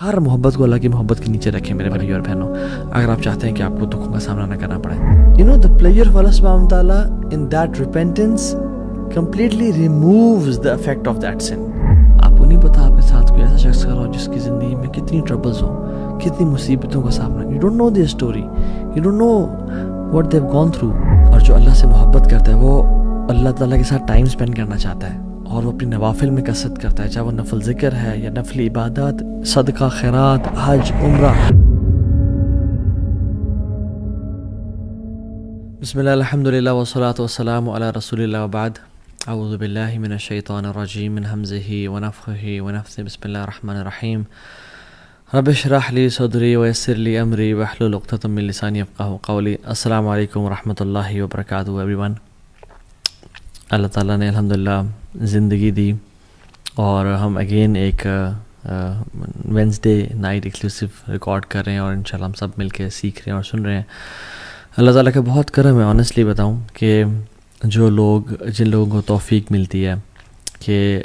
ہر محبت کو اللہ کی محبت کے نیچے رکھیں میرے بھائی اور بہنوں، اگر آپ چاہتے ہیں کہ آپ کو دکھوں کا سامنا نہ کرنا پڑے. the pleasure of Allah subhanahu wa ta'ala in that repentance completely removes the effect of that sin. آپ کو نہیں پتا آپ کے ساتھ کوئی ایسا شخص کر رہا ہو جس کی زندگی میں کتنی ٹربلز ہوں، کتنی مصیبتوں کا سامنا. You don't know their story, you don't know what they've gone through. اور جو اللہ سے محبت کرتا ہے وہ اللہ تعالیٰ کے ساتھ ٹائم اسپینڈ کرنا چاہتا ہے، اور وہ اپنی نوافل میں کثرت کرتا ہے، چاہے وہ نفل ذکر ہے یا نفل عبادات، صدقہ، خیرات، حج، عمرہ. بسم اللہ الحمدللہ والصلاة والسلام علی رسول اللہ وبعد. اعوذ باللہ من الشیطان الرجیم من حمزہ ونفخہ ونفثہ. بسم اللہ الرحمن الرحیم. رب اشرح لی صدری ویسر لی امری واحلل عقدۃ من لسانی یفقہوا قولی. السلام علیکم ورحمۃ اللہ وبرکاتہ ایوری ون. اللہ تعالیٰ نے الحمدللہ زندگی دی اور ہم اگین ایک وینسڈے نائٹ ایکسکلوسیو ریکارڈ کر رہے ہیں، اور انشاءاللہ ہم سب مل کے سیکھ رہے ہیں اور سن رہے ہیں. اللہ تعالیٰ کا بہت کرم ہے. آنیسٹلی بتاؤں کہ جن لوگوں کو توفیق ملتی ہے کہ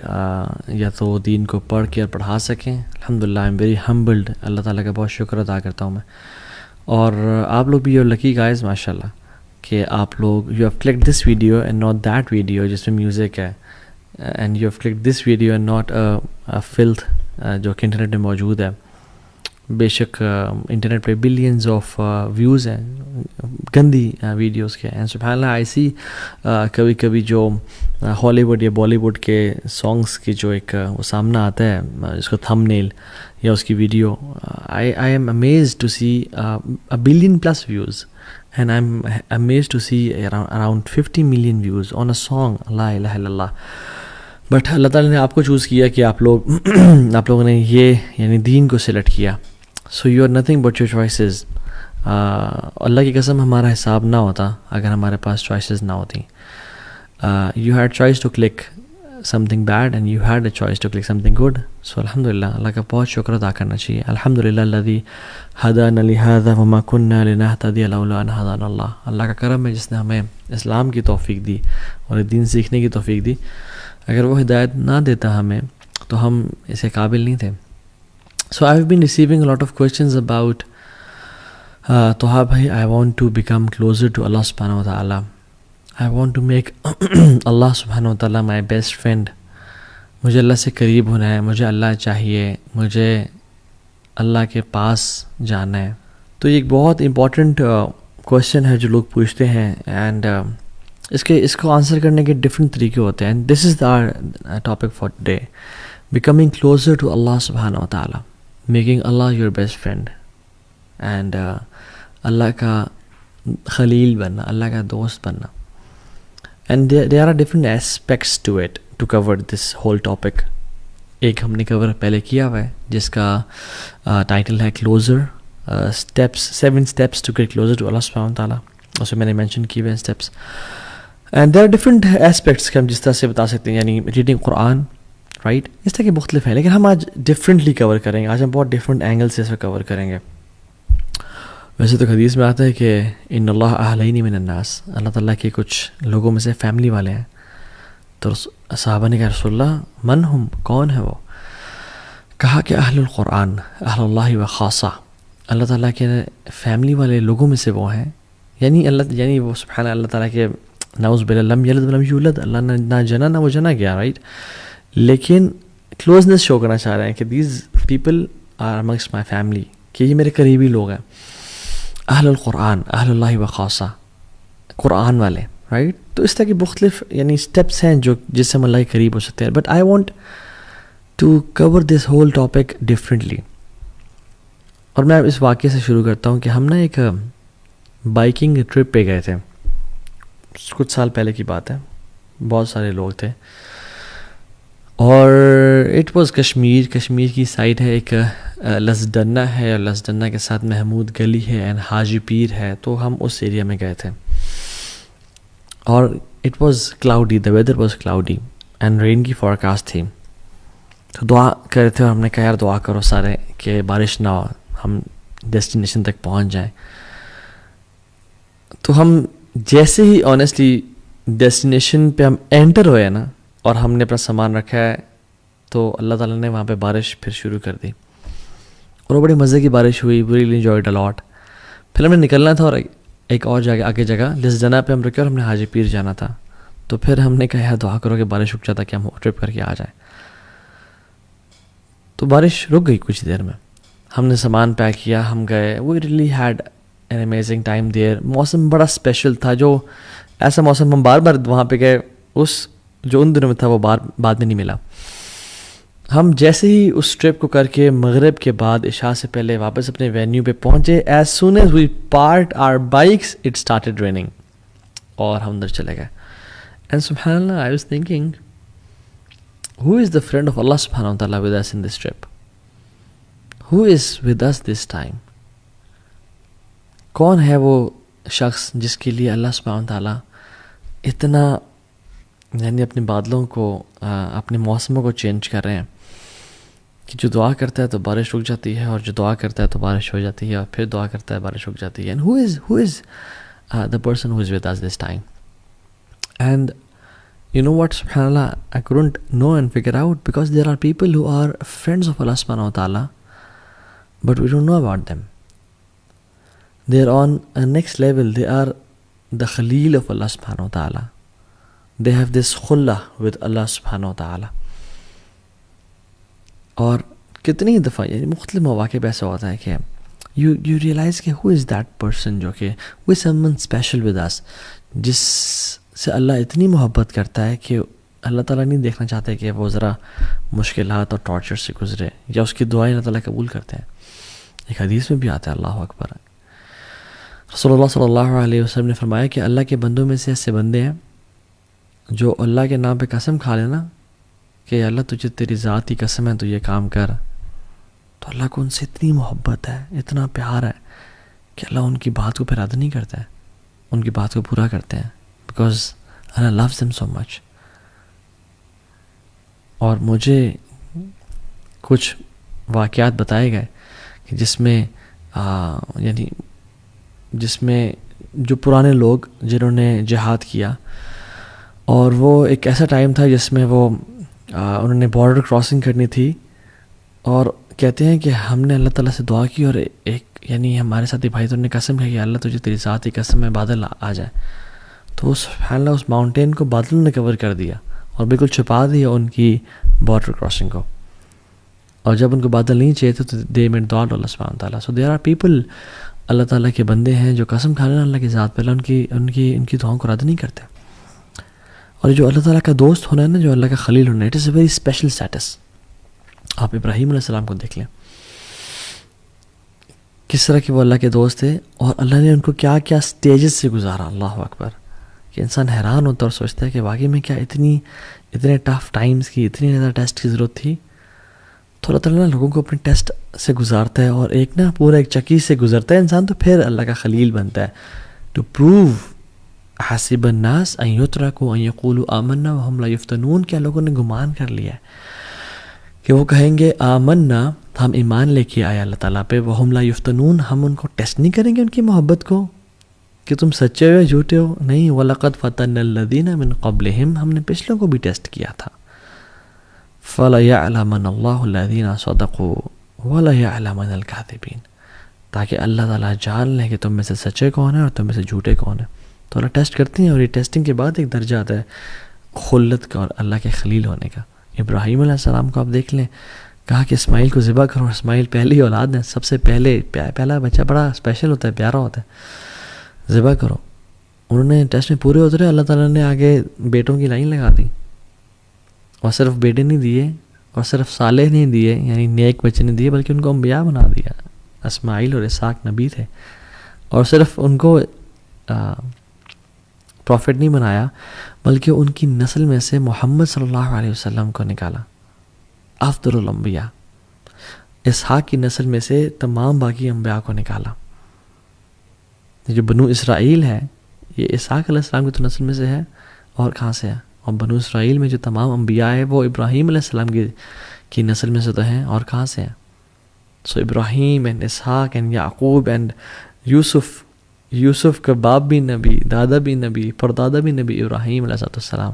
یا تو دین کو پڑھ کے اور پڑھا سکیں، الحمدللہ آئی ایم ویری ہمبلڈ. اللہ تعالیٰ کا بہت شکر ادا کرتا ہوں میں. اور آپ لوگ بھی یو لکی گائز ماشاءاللہ کہ آپ لوگ you have click this video and not that video جس میں میوزک ہے، and you have click this video and not filth جو کہ انٹرنیٹ میں موجود ہے. بے شک انٹرنیٹ پہ بلینز آف ویوز ہیں گندی ویڈیوز کے، اینڈ سبحان اللہ آئی سی کبھی کبھی جو ہالی ووڈ یا بالی ووڈ کے سانگس کی جو ایک وہ سامنا آتا ہے جس کو تھم نیل یا اس کی video, I'm amazed to see a billion plus views, and I'm amazed to see around 50 million views on a song لا الہ الا اللہ. بٹ اللہ تعالیٰ نے آپ کو چوز کیا کہ آپ لوگوں نے یہ یعنی دین کو سلیکٹ کیا. So you are nothing but your choices. Allah کی قسم ہمارا حساب نہ ہوتا اگر ہمارے پاس چوائسیز نہ ہوتی. You had choice to click something bad and you had a choice to click something good. So الحمدللہ اللہ کا بہت شکر ادا کرنا چاہیے. الحمدللہ الذی ہدانا لہذا وما کنا لنہتدی لولا ان ہدانا اللہ. اللہ کا کرم ہے جس نے ہمیں اسلام کی توفیق دی اور دین سیکھنے کی توفیق دی. اگر وہ ہدایت نہ دیتا ہمیں تو ہم اسے قابل نہیں تھے. So I've been receiving a lot of questions about Toha bhai, I want to become closer to Allah subhanahu wa ta'ala. I want to make Allah subhanahu wa ta'ala my best friend. مجھے اللہ سے قریب ہونا ہے، مجھے اللہ چاہیے، مجھے اللہ کے پاس جانا ہے. تو یہ ایک بہت امپورٹنٹ کویشچن ہے جو لوگ پوچھتے ہیں، اینڈ اس کو آنسر کرنے کے ڈفرینٹ طریقے ہوتے ہیں. And this is the topic for today, becoming closer to Allah سبحانہ و تعالیٰ، making Allah your best friend, and Allah کا خلیل بننا، اللہ کا دوست بننا. And there are different aspects to it to cover this whole topic. ایک ہم نے کور پہلے کیا ہوا ہے جس کا ٹائٹل ہے closer steps, 7 steps to get closer to Allah سبحانہ و تعالیٰ. اس میں میں نے مینشن کیے ہوئے steps. And there are different aspects کہ ہم جس طرح سے بتا سکتے ہیں، یعنی ریڈنگ قرآن، رائٹ، اس طرح کے مختلف ہیں، لیکن ہم آج ڈفرینٹلی کور کریں گے. آج ہم بہت ڈفرینٹ اینگل سے اس کو کور کریں گے. ویسے تو حدیث میں آتا ہے کہ ان اللہ اہلین من الناس، اللہ تعالیٰ کے کچھ لوگوں میں سے فیملی والے ہیں. تو صحابہ نے کہا رسول اللہ من ہم، کون ہے وہ؟ کہا کہ اہل القرآن، اہل اللہ و خاصہ، اللہ تعالیٰ کے فیملی والے لوگوں میں سے وہ ہیں. یعنی وہ سبحان اللہ تعالیٰ کے نعوذ باللہ لم یلد ولم یولد، اللہ نے نہ جنا نہ وہ جنا گیا، رائٹ، لیکن کلوزنس شو کرنا چاہ رہے ہیں کہ these people are amongst my family, کہ یہ میرے قریبی لوگ ہیں. اہل القرآن، اہل اللہ و خاصہ، قرآن والے، رائٹ. تو اس طرح کی مختلف یعنی اسٹیپس ہیں جس سے ہم اللہ کے قریب ہو سکتے ہیں. But I want to cover this whole topic differently. اور میں اس واقعے سے شروع کرتا ہوں کہ ہم نا ایک بائکنگ ٹرپ پہ گئے تھے، کچھ سال پہلے کی بات ہے. بہت سارے لوگ تھے اور اٹ واز کشمیر کی سائڈ ہے. ایک لسڈنہ ہے اور لسڈنہ کے ساتھ محمود گلی ہے اینڈ حاجی پیر ہے. تو ہم اس ایریا میں گئے تھے اور it was cloudy, the weather was cloudy and rain کی فورکاسٹ تھی. تو دعا کر رہے تھے اور ہم نے کہا یار دعا کرو سارے کہ بارش نہ ہو، ہم ڈیسٹینیشن تک پہنچ جائیں. تو ہم جیسے ہی آنیسٹلی ڈیسٹینیشن پہ ہم انٹر ہوئے نا اور ہم نے اپنا سامان رکھا ہے تو اللہ تعالیٰ نے وہاں پہ بارش پھر شروع کر دی. اور وہ بڑی مزے کی بارش ہوئی, وی ریلی انجوائڈ اے لاٹ. پھر ہم نے نکلنا تھا اور ایک اور جگہ آگے جگہ جس جگہ پہ ہم رکے اور ہم نے حاجی پیر جانا تھا. تو پھر ہم نے کہا یار دعا کرو کہ بارش رک جاتا کہ ہم ٹرپ کر کے آ جائیں. تو بارش رک گئی کچھ دیر میں, ہم نے سامان پیک کیا, ہم گئے. We really had an amazing time there. موسم بڑا اسپیشل تھا, جو ایسا موسم ہم بار بار وہاں پہ گئے, اس جو ان دنوں میں تھا وہ بعد میں نہیں ملا. ہم جیسے ہی اس ٹرپ کو کر کے مغرب کے بعد عشاء سے پہلے واپس اپنے وینیو پہ پہنچے, as soon as we parked our bikes it started raining, اور ہم ادھر چلے گئے. اینڈ سبحان Allah, I was thinking who is the friend of Allah subhanahu wa ta'ala with us in this trip? Who is with us this time? کون ہے وہ شخص جس کے لیے اللہ سبحانہ wa ta'ala اتنا یعنی اپنے بادلوں کو اپنے موسموں کو چینج کر رہے ہیں کہ جو دعا کرتا ہے تو بارش رک جاتی ہے, اور جو دعا کرتا ہے تو بارش ہو جاتی ہے, اور پھر دعا کرتا ہے بارش رک جاتی ہے. And who is the person who is with us this time? And you know what, subhanallah, I couldn't know and figure out, because there are people who are friends of Allah subhanahu wa ta'ala, but we don't know about them. They are on a next level. They are the Khalil of Allah subhanahu wa ta'ala. They have this khullah with Allah subhanahu wa ta'ala. اور کتنی دفعہ یعنی مختلف مواقع پہ ایسا ہوتا ہے کہ you realize کہ who is that person جو کہ who is someone special with us, جس سے اللہ اتنی محبت کرتا ہے کہ اللہ تعالیٰ نہیں دیکھنا چاہتے کہ وہ ذرا مشکلات اور ٹارچر سے گزرے, یا اس کی دعائیں اللہ تعالیٰ قبول کرتے ہیں. ایک حدیث میں بھی آتا ہے, اللہ اکبر, رسول اللہ صلی اللہ علیہ وسلم نے فرمایا کہ اللہ کے بندوں میں سے ایسے بندے ہیں جو اللہ کے نام پہ قسم کھا لینا کہ اللہ تجھے تیری ذات کی قسم ہے تو یہ کام کر, تو اللہ کو ان سے اتنی محبت ہے, اتنا پیار ہے کہ اللہ ان کی بات کو پھر رد نہیں کرتا ہے, ان کی بات کو پورا کرتے ہیں, because Allah loves them so much. اور مجھے کچھ واقعات بتائے گئے کہ جس میں جو پرانے لوگ جنہوں نے جہاد کیا, اور وہ ایک ایسا ٹائم تھا جس میں وہ انہوں نے بارڈر کراسنگ کرنی تھی, اور کہتے ہیں کہ ہم نے اللہ تعالیٰ سے دعا کی, اور ایک یعنی ہمارے ساتھی بھائی تو نے قسم ہے کہ اللہ تجھے تیری ذات کی قسم ہے بادل آ جائے, تو سبحان اللہ اس ماؤنٹین کو بادلوں نے کور کر دیا اور بالکل چھپا دیا ان کی بارڈر کراسنگ کو. اور جب ان کو بادل نہیں چاہیے تھے تو دے میڈ دعا اللہ سبحانہ وتعالیٰ. سو دیر آر پیپل, اللہ تعالیٰ کے بندے ہیں جو قسم کھا لینا اللہ کی ذات پہ, ان کی دعاؤں کو رد نہیں کرتے. اور جو اللہ تعالیٰ کا دوست ہونا ہے نا, جو اللہ کا خلیل ہونا ہے, it is a very special status. آپ ابراہیم علیہ السلام کو دیکھ لیں, کس طرح کہ وہ اللہ کے دوست تھے, اور اللہ نے ان کو کیا کیا سٹیجز سے گزارا. اللہ اکبر, کہ انسان حیران ہوتا اور سوچتا ہے کہ واقعی میں کیا اتنے ٹف ٹائمز کی, اتنی زیادہ ٹیسٹ کی ضرورت تھی. تو اللہ تعالیٰ لوگوں کو اپنے ٹیسٹ سے گزارتا ہے, اور ایک پورا ایک چکی سے گزرتا ہے انسان, تو پھر اللہ کا خلیل بنتا ہے. ٹو پروو حسب الناس ان یترکوا ان یقولوا آمنا وہم لا یفتنون, کیا لوگوں نے گمان کر لیا ہے کہ وہ کہیں گے آمنا, ہم ایمان لے کے آئے اللہ تعالیٰ پہ, وہم لا یفتنون, ہم ان کو ٹیسٹ نہیں کریں گے ان کی محبت کو کہ تم سچے ہو یا جھوٹے ہو. نہیں, وَلَقَدْ فَتَنَّ الَّذِينَ مِن قَبْلِهِمْ, ہم نے پچھلوں کو بھی ٹیسٹ کیا تھا. فَلَيَعْلَمَنَ اللَّهُ الَّذِينَ صَدَقُوا وَلَيَعْلَمَنَ الْكَاذِبِينَ, تاکہ اللہ تعالیٰ جان لیں کہ تم میں سے سچے کون ہیں اور تم میں سے جھوٹے کون ہیں. تو اللہ ٹیسٹ کرتے ہیں, اور یہ ٹیسٹنگ کے بعد ایک درجہ آتا ہے خلت کا اور اللہ کے خلیل ہونے کا. ابراہیم علیہ السلام کو آپ دیکھ لیں, کہا کہ اسماعیل کو ذبح کرو. اسماعیل پہلی اولاد ہے, سب سے پہلا بچہ بڑا اسپیشل ہوتا ہے, پیارا ہوتا ہے, ذبح کرو. انہوں نے ٹیسٹ میں پورے اترے, اللہ تعالیٰ نے آگے بیٹوں کی لائن لگا دی, اور صرف بیٹے نہیں دیے, اور صرف صالح نہیں دیے یعنی نیک بچے نہیں دیے, بلکہ ان کو انبیاء بنا دیا. اسماعیل اور اسحاق نبی تھے, اور صرف ان کو پروفٹ نہیں بنایا, بلکہ ان کی نسل میں سے محمد صلی اللہ علیہ وسلم کو نکالا, افضل الانبیاء. اسحاق کی نسل میں سے تمام باقی انبیاء کو نکالا. جو بنو اسرائیل ہے یہ اسحاق علیہ السلام کی تو نسل میں سے ہے, اور کہاں سے ہے, اور بنو اسرائیل میں جو تمام انبیاء ہے وہ ابراہیم علیہ السلام کی نسل میں سے تو ہیں, اور کہاں سے ہیں. So Ibrahim and Ishaq and Yaqub and Yusuf کا باپ بھی نبی, دادا بھی نبی, پردادا بھی نبی, ابراہیم علیہ السلام.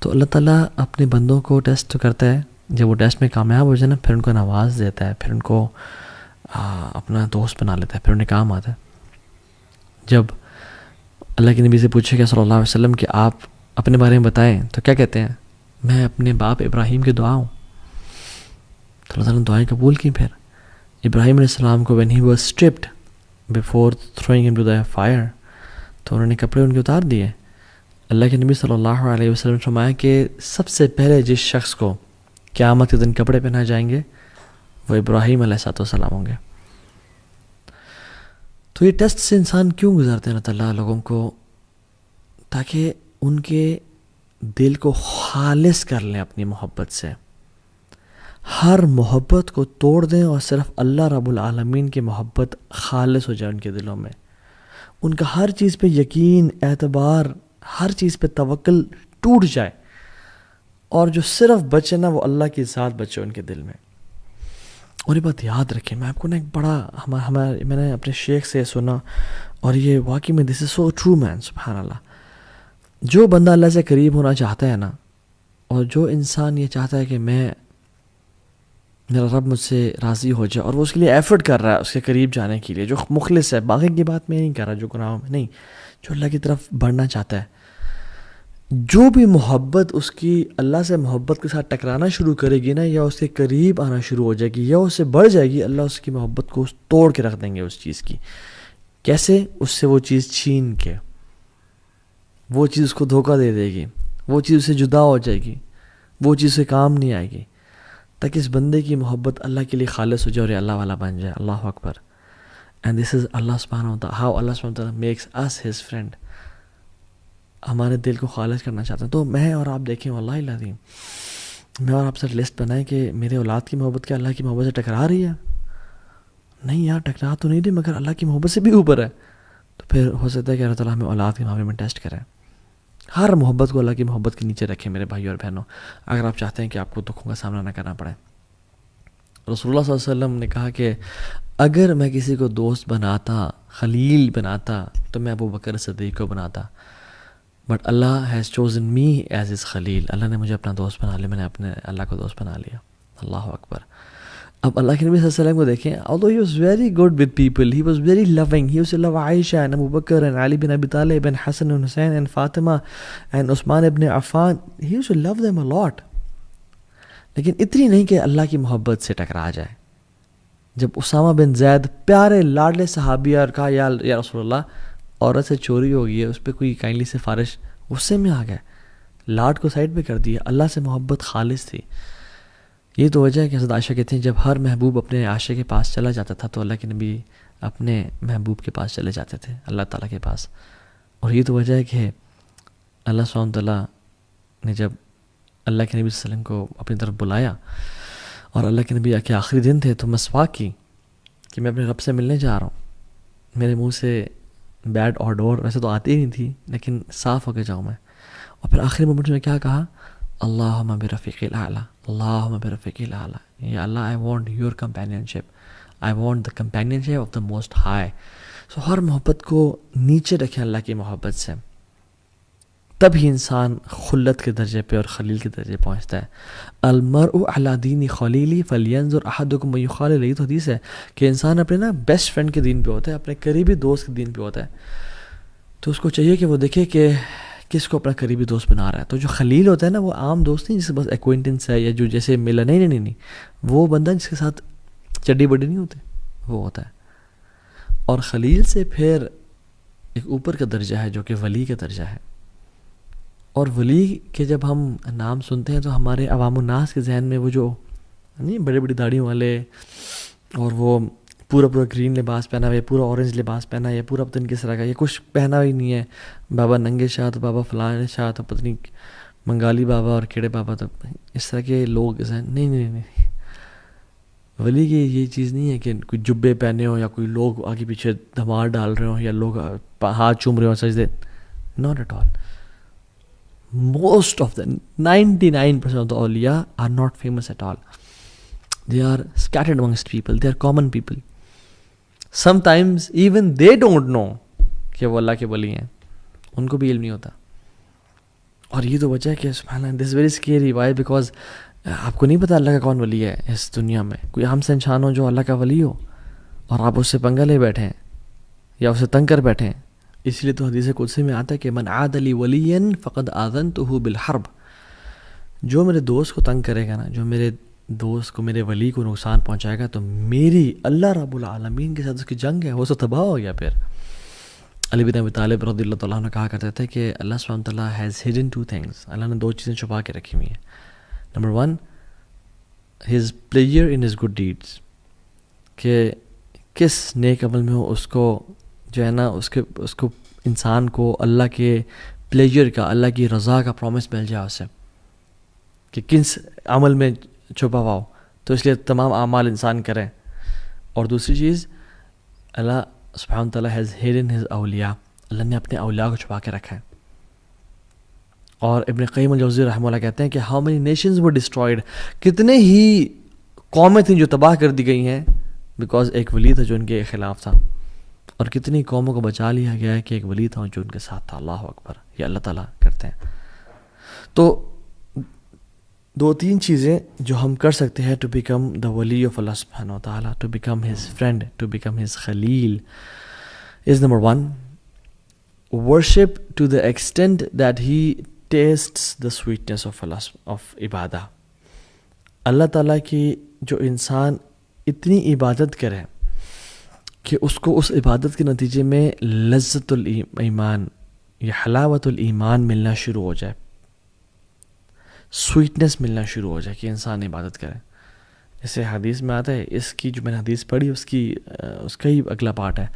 تو اللہ تعالیٰ اپنے بندوں کو ٹیسٹ کرتا ہے, جب وہ ٹیسٹ میں کامیاب ہو جائے نا, پھر ان کو نواز دیتا ہے, پھر ان کو اپنا دوست بنا لیتا ہے، پھر انہیں کام آتا ہے. جب اللہ کے نبی سے پوچھے گیا صلی اللہ علیہ وسلم کہ آپ اپنے بارے میں بتائیں، تو کیا کہتے ہیں؟ میں اپنے باپ ابراہیم کی دعا ہوں. تو اللہ تعالیٰ نے دعائیں قبول کی. پھر ابراہیم علیہ السلام کو when he was stripped before throwing him to the fire، تو انہوں نے کپڑے ان کے اتار دیے. اللہ کے نبی صلی اللہ علیہ وسلم نے فرمایا کہ سب سے پہلے جس شخص کو قیامت کے دن کپڑے پہنائے جائیں گے وہ ابراہیم علیہ السلام ہوں گے. تو یہ ٹیسٹ سے انسان کیوں گزارتے ہیں اللہ تعالیٰ لوگوں کو؟ تاکہ ان کے دل کو خالص کر لیں اپنی محبت سے، ہر محبت کو توڑ دیں اور صرف اللہ رب العالمین کی محبت خالص ہو جائے ان کے دلوں میں. ان کا ہر چیز پہ یقین، اعتبار، ہر چیز پہ توکل ٹوٹ جائے، اور جو صرف بچے نا وہ اللہ کی ذات بچے ان کے دل میں. اور یہ بات یاد رکھیں، میں آپ کو نا ایک بڑا میں نے اپنے شیخ سے سنا، اور یہ واقعی میں دس از سو ٹرو مین، سبحان اللہ. جو بندہ اللہ سے قریب ہونا چاہتا ہے نا، اور جو انسان یہ چاہتا ہے کہ میرا رب مجھ سے راضی ہو جائے، اور وہ اس کے لیے ایفرٹ کر رہا ہے اس کے قریب جانے کے لیے، جو مخلص ہے، باقی کی بات میں نہیں کر رہا جو گناہوں میں نہیں، جو اللہ کی طرف بڑھنا چاہتا ہے، جو بھی محبت اس کی اللہ سے محبت کے ساتھ ٹکرانا شروع کرے گی نا، یا اس کے قریب آنا شروع ہو جائے گی یا اس سے بڑھ جائے گی، اللہ اس کی محبت کو توڑ کے رکھ دیں گے اس چیز کی. کیسے؟ اس سے وہ چیز چھین کے، وہ چیز اس کو دھوکہ دے دے گی، وہ چیز اس سے جدا ہو جائے گی، وہ چیز سے کام نہیں آئے گی، تاکہ اس بندے کی محبت اللہ کے لیے خالص ہو جائے اور یہ اللہ والا بن جائے. اللہ اکبر. اینڈ دس از اللہ سبحانہ وتعالی، ہاؤ اللہ سبحانہ وتعالی میکس اس ہز فرینڈ. ہمارے دل کو خالص کرنا چاہتے ہیں. تو میں اور آپ دیکھیں، واللہ العظیم میں اور آپ سے لسٹ بنائیں کہ میرے اولاد کی محبت کیا اللہ کی محبت سے ٹکرا رہی ہے؟ نہیں یار، ٹکرا تو نہیں رہی، مگر اللہ کی محبت سے بھی اوپر ہے. تو پھر ہو سکتا ہے کہ اللہ تعالیٰ ہمیں اولاد کے معاملے میں ٹیسٹ کرے. ہر محبت کو اللہ کی محبت کے نیچے رکھیں میرے بھائی اور بہنوں، اگر آپ چاہتے ہیں کہ آپ کو دکھوں کا سامنا نہ کرنا پڑے. رسول اللہ صلی اللہ علیہ وسلم نے کہا کہ اگر میں کسی کو دوست بناتا، خلیل بناتا، تو میں ابو بکر صدیق کو بناتا. But Allah has chosen me as his خلیل. اللہ نے مجھے اپنا دوست بنا لیا، میں نے اپنے اللہ کو دوست بنا لیا. اللہ اکبر. اب اللہ کے نبی صلی اللہ علیہ وسلم کو دیکھیں، although he was very good with people, he was very loving, he used to love Aisha and Abu Bakr and Ali bin Abi Talib and Hassan and Hussein and Fatima and Usman ibn Affan. He used to love them a lot. لیکن اتنی نہیں کہ اللہ کی محبت سے ٹکرا جائے. جب اسامہ بن زید پیارے لاڈلے صحابی اور کہا یا رسول اللہ عورت سے چوری ہو گئی ہے، اس پہ کوئی کائنڈلی سفارش، غصے میں آ گئے، لاڈ کو سائڈ پہ کر دیا. اللہ سے محبت خالص تھی. یہ تو وجہ ہے کہ حضرت عائشہ کہتے ہیں جب ہر محبوب اپنے عاشق کے پاس چلا جاتا تھا تو اللہ کے نبی اپنے محبوب کے پاس چلے جاتے تھے، اللہ تعالیٰ کے پاس. اور یہ تو وجہ ہے کہ اللہ سبحانہ تعالیٰ نے جب اللہ کے نبی صلی اللہ علیہ وسلم کو اپنی طرف بلایا اور اللہ کے نبی کے آخری دن تھے، تو مسواک کی کہ میں اپنے رب سے ملنے جا رہا ہوں. میرے منہ سے بیڈ اور ڈور ویسے تو آتی ہی نہیں تھی، لیکن صاف ہو کے جاؤں میں. اور پھر آخری مومنٹ میں کیا کہا؟ اللہم برفیق الاعلیٰ، اللہم برفیق الاعلیٰ. یا Allah I want your companionship, I want the companionship of the most high. So ہر محبت کو نیچے رکھیں اللہ کی محبت سے، تب ہی انسان خلت کے درجے پہ اور خلیل کے درجے پہنچتا ہے. المرء علی دین خلیلی فلینظر احدکم من یخالل. یہ تو حدیث ہے کہ انسان اپنے نا بیسٹ فرینڈ کے دین پہ ہوتا ہے، اپنے قریبی دوست کے دین پہ ہوتا ہے. تو اس کو چاہیے کہ وہ دیکھے کہ کس کو اپنا قریبی دوست بنا رہا ہے. تو جو خلیل ہوتا ہے نا، وہ عام دوست نہیں جس کے بس ایکوینٹنس ہے یا جو جیسے ملا، نہیں، وہ بندہ جس کے ساتھ چڈی بڈی نہیں ہوتے، وہ ہوتا ہے. اور خلیل سے پھر ایک اوپر کا درجہ ہے جو کہ ولی کا درجہ ہے. اور ولی کے جب ہم نام سنتے ہیں تو ہمارے عوام الناس کے ذہن میں وہ جو نہیں بڑی بڑی داڑھیوں والے، اور وہ پورا گرین لباس پہنا ہوا ہے، پورا اورنج لباس پہنا ہے، یا پورا پتہ نہیں کس طرح کا، یہ کچھ پہنا ہی نہیں ہے. بابا ننگے شاہ تو بابا فلاں شاہ تو پتہ نہیں منگالی بابا اور کیڑے بابا، تو اس طرح کے لوگ نہیں. ولی کی یہ چیز نہیں ہے کہ کوئی جبے پہنے ہو یا کوئی لوگ آگے پیچھے دھمار ڈال رہے ہوں یا لوگ ہاتھ چوم رہے ہوں سجدے. Not at all. Most of them, 99% of the awliya are not famous at all. They are scattered amongst people. They are common people. Sometimes even they don't know کہ وہ اللہ کے ولی ہیں، ان کو بھی علم نہیں ہوتا. اور یہ تو وجہ ہے کہ سبحان اللہ، this is very scary. Why? Because آپ کو نہیں پتا اللہ کا کون ولی ہے اس دنیا میں. کوئی عام سے انسان ہو جو اللہ کا ولی ہو، اور آپ اس سے پنگا لے بیٹھیں یا اسے تنگ کر بیٹھیں. اس لیے تو حدیث قدسی میں آتا ہے کہ من عاد لی ولیا فقد آذنتہ بالحرب. جو میرے دوست کو تنگ کرے گا نا، جو میرے دوست کو، میرے ولی کو نقصان پہنچائے گا، تو میری اللہ رب العالمین کے ساتھ اس کی جنگ ہے، وہ تو تباہ ہو گیا. پھر علی بن ابی طالب رضی اللہ تعالیٰ عنہ کہا کرتے تھے کہ اللہ سبحانہ تعالیٰ ہیز ہڈن ٹو تھنگس. اللہ نے دو چیزیں چھپا کے رکھی ہوئی ہیں. Number 1 his player in his good deeds, کہ کس نیک عمل میں ہو اس کو جو ہے نا اس کو انسان کو اللہ کے پلیجر کا، اللہ کی رضا کا پرومس مل جائے اسے، کہ کس عمل میں چھپا ہوا ہو. تو اس لیے تمام اعمال انسان کریں. اور دوسری چیز، اللہ سبحانہ تعالیٰ ہیز ہیڈن ہز اولیاء، اللہ نے اپنے اولیاء کو چھپا کے رکھا ہے. اور ابن قیم الجوزی رحمہ اللہ کہتے ہیں کہ how many nations were destroyed, کتنے ہی قومیں تھیں جو تباہ کر دی گئی ہیں بیکاز ایک ولی تھا جو ان کے خلاف تھا، اور کتنی قوموں کو بچا لیا گیا ہے کہ ایک ولی تھا جو ان کے ساتھ تھا. اللہ اکبر. یہ اللہ تعالیٰ کرتے ہیں. تو 2-3 چیزیں جو ہم کر سکتے ہیں ٹو بیکم دا ولی آف اللہ سبحانہ و تعالیٰ، to become his friend, to become his خلیل، is number 1 worship to the extent that he tastes the sweetness of عبادہ. اللہ تعالیٰ کی جو انسان اتنی عبادت کرے کہ اس کو اس عبادت کے نتیجے میں لذت الایمان یا حلاوت الایمان ملنا شروع ہو جائے، سویٹنس ملنا شروع ہو جائے کہ انسان عبادت کرے. اسے حدیث میں آتا ہے، اس کی جو میں نے حدیث پڑھی اس کا ہی اگلا پارٹ ہے،